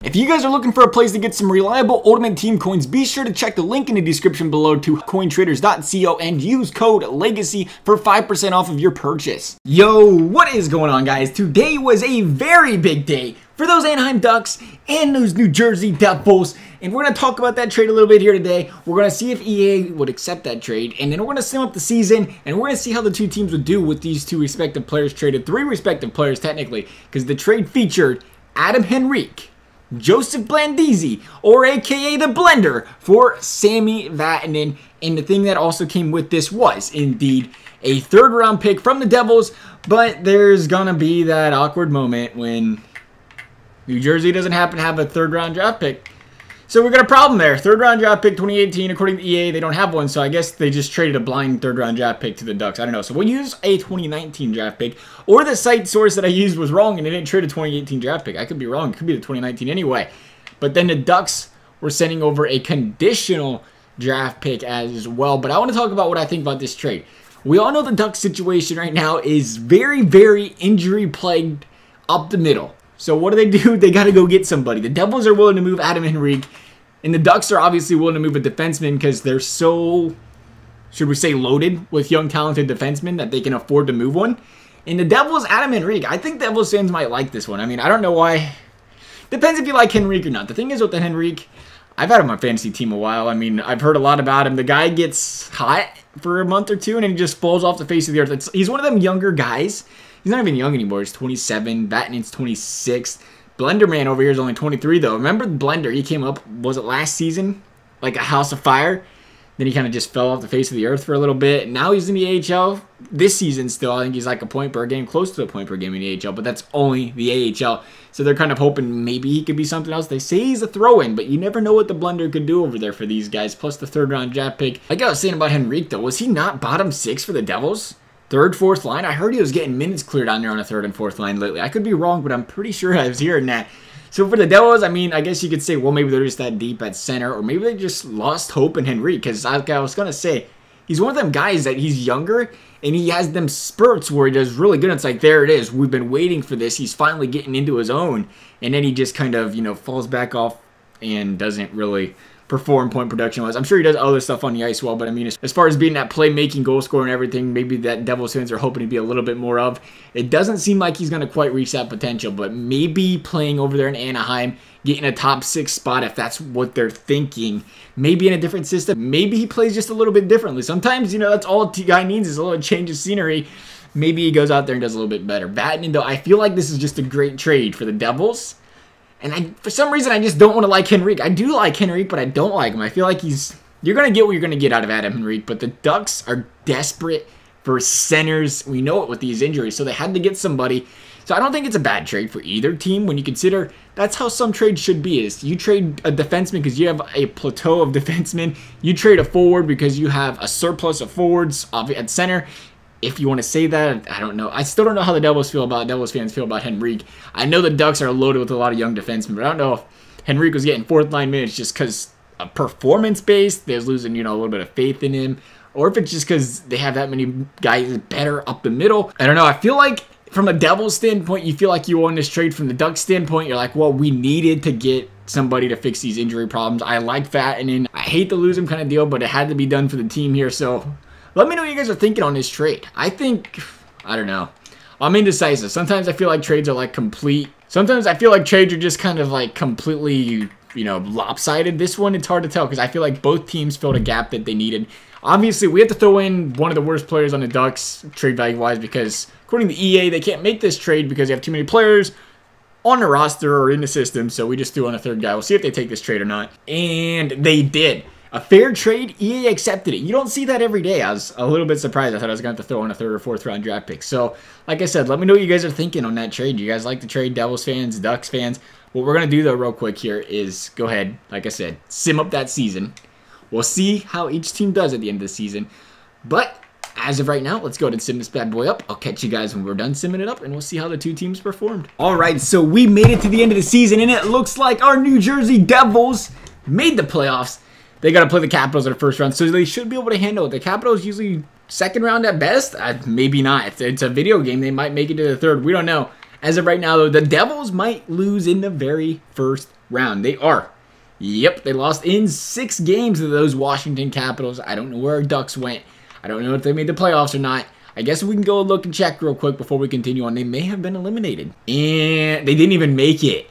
If you guys are looking for a place to get some reliable Ultimate Team coins, be sure to check the link in the description below to cointraders.co and use code LEGACY for 5% off of your purchase. Yo, what is going on, guys? Today was a very big day for those Anaheim Ducks and those New Jersey Devils, and we're going to talk about that trade a little bit here today. We're going to see if EA would accept that trade, and then we're going to sum up the season, and we're going to see how the two teams would do with these two respective players traded. Three respective players, technically, because the trade featured Henrique, Josef Blandisi, or aka the Blender, for Sami Vatanen. And the thing that also came with this was indeed a third-round pick from the Devils, but there's gonna be that awkward moment when New Jersey doesn't happen to have a third-round draft pick. So we got a problem there. Third-round draft pick 2018, according to EA, they don't have one, so I guess they just traded a blind third-round draft pick to the Ducks. I don't know. So we'll use a 2019 draft pick, or the site source that I used was wrong and they didn't trade a 2018 draft pick. I could be wrong. It could be the 2019 anyway. But then the Ducks were sending over a conditional draft pick as well. But I want to talk about what I think about this trade. We all know the Ducks situation right now is very, very injury-plagued up the middle. So what do? They got to go get somebody. The Devils are willing to move Henrique, and the Ducks are obviously willing to move a defenseman because they're so, should we say, loaded with young, talented defensemen that they can afford to move one. And the Devils, Henrique, I think Devils fans might like this one. I mean, I don't know why. Depends if you like Henrique or not. The thing is with the Henrique, I've had him on my fantasy team a while. I mean, I've heard a lot about him. The guy gets hot for a month or two, and then he just falls off the face of the earth. He's one of them younger guys. He's not even young anymore. He's 27. Vatanen's 26. Blender Man over here is only 23, though. Remember Blender? He came up, was it last season? Like a house of fire. Then he kind of just fell off the face of the earth for a little bit. Now he's in the AHL. This season still, I think he's like a point per game, close to a point per game in the AHL, but that's only the AHL. So they're kind of hoping maybe he could be something else. They say he's a throw-in, but you never know what the Blender could do over there for these guys, plus the third-round draft pick. Like I was saying about Henrique, though, was he not bottom six for the Devils? Third, fourth line? I heard he was getting minutes cleared on there on a third and fourth line lately. I could be wrong, but I'm pretty sure I was hearing that. So for the Devils, I mean, I guess you could say, well, maybe they're just that deep at center, or maybe they just lost hope in Henrique, because like I was going to say, he's one of them guys that he's younger, and he has them spurts where he does really good. It's like, there it is. We've been waiting for this. He's finally getting into his own, and then he just kind of, you know, falls back off and doesn't really perform point production-wise. I'm sure he does other stuff on the ice well, but I mean, as far as being that playmaking, goal scorer and everything, maybe that Devils fans are hoping to be a little bit more of. It doesn't seem like he's going to quite reach that potential, but maybe playing over there in Anaheim, getting a top 6 spot if that's what they're thinking. Maybe in a different system. Maybe he plays just a little bit differently. Sometimes, you know, that's all a guy needs is a little change of scenery. Maybe he goes out there and does a little bit better. Vatanen, though, I feel like this is just a great trade for the Devils. And for some reason, I just don't want to like Henrique. I do like Henrique, but I don't like him. I feel like you're going to get what you're going to get out of Henrique, but the Ducks are desperate for centers. We know it with these injuries, so they had to get somebody. So I don't think it's a bad trade for either team when you consider that's how some trades should be. Is you trade a defenseman because you have a plateau of defensemen. You trade a forward because you have a surplus of forwards at center. If you want to say that, I don't know. I still don't know how the Devils fans feel about Henrique. I know the Ducks are loaded with a lot of young defensemen, but I don't know if Henrique was getting fourth line minutes just because of performance-based, they're losing, you know, a little bit of faith in him, or if it's just because they have that many guys better up the middle. I don't know. I feel like from a Devils standpoint, you feel like you won this trade. From the Ducks standpoint, you're like, well, we needed to get somebody to fix these injury problems. I like Vatanen. I hate to lose him kind of deal, but it had to be done for the team here, so let me know what you guys are thinking on this trade. I don't know. I'm indecisive. Sometimes I feel like trades are like complete. Sometimes I feel like trades are just kind of like completely, you know, lopsided. This one, it's hard to tell because I feel like both teams filled a gap that they needed. Obviously, we have to throw in one of the worst players on the Ducks, trade value-wise, because according to EA, they can't make this trade because they have too many players on the roster or in the system, so we just threw on a third guy. We'll see if they take this trade or not. And they did. A fair trade, EA accepted it. You don't see that every day. I was a little bit surprised. I thought I was going to have to throw in a third or fourth round draft pick. So, like I said, let me know what you guys are thinking on that trade. You guys like the trade, Devils fans, Ducks fans? What we're going to do, though, real quick here is go ahead, like I said, sim up that season. We'll see how each team does at the end of the season. But as of right now, let's go ahead and sim this bad boy up. I'll catch you guys when we're done simming it up, and we'll see how the two teams performed. All right, so we made it to the end of the season, and it looks like our New Jersey Devils made the playoffs. They got to play the Capitals in the first round, so they should be able to handle it. The Capitals usually second round at best. Maybe not. It's a video game. They might make it to the third. We don't know. As of right now, though, the Devils might lose in the very first round. They are. Yep, they lost in 6 games to those Washington Capitals. I don't know where our Ducks went. I don't know if they made the playoffs or not. I guess we can go look and check real quick before we continue on. They may have been eliminated. And they didn't even make it.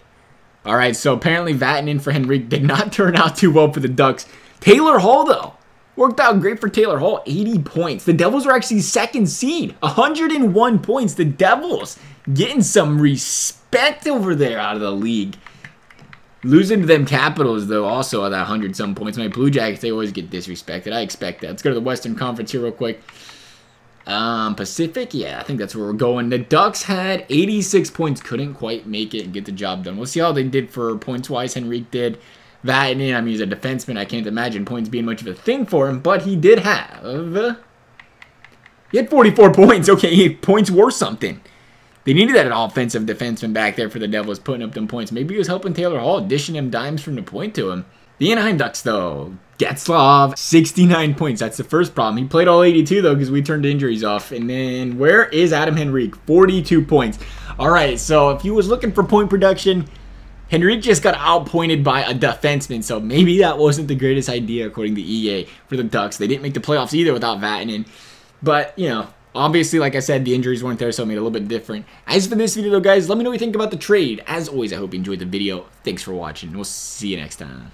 All right, so apparently Vatanen for Henrique did not turn out too well for the Ducks. Taylor Hall, though, worked out great for Taylor Hall. 80 points. The Devils are actually second seed. 101 points. The Devils getting some respect over there out of the league. Losing to them Capitals, though, also at that 100-some points. My Blue Jackets, they always get disrespected. I expect that. Let's go to the Western Conference here real quick. Pacific, yeah, I think that's where we're going. The Ducks had 86 points, couldn't quite make it and get the job done. We'll see how they did for points-wise. Henrique did. Vatanen, I mean, he's a defenseman. I can't imagine points being much of a thing for him, but he did have... He had 44 points. Okay, points were something. They needed that offensive defenseman back there for the Devils, putting up them points. Maybe he was helping Taylor Hall, dishing him dimes from the point to him. The Anaheim Ducks, though. Getzlaf, 69 points. That's the first problem. He played all 82, though, because we turned injuries off. And then, where is Adam Henrique? 42 points. All right, so if you was looking for point production, Henrique just got outpointed by a defenseman, so maybe that wasn't the greatest idea, according to EA, for the Ducks. They didn't make the playoffs either without Vatanen. But, you know, obviously, like I said, the injuries weren't there, so it made it a little bit different. As for this video, though, guys, let me know what you think about the trade. As always, I hope you enjoyed the video. Thanks for watching. We'll see you next time.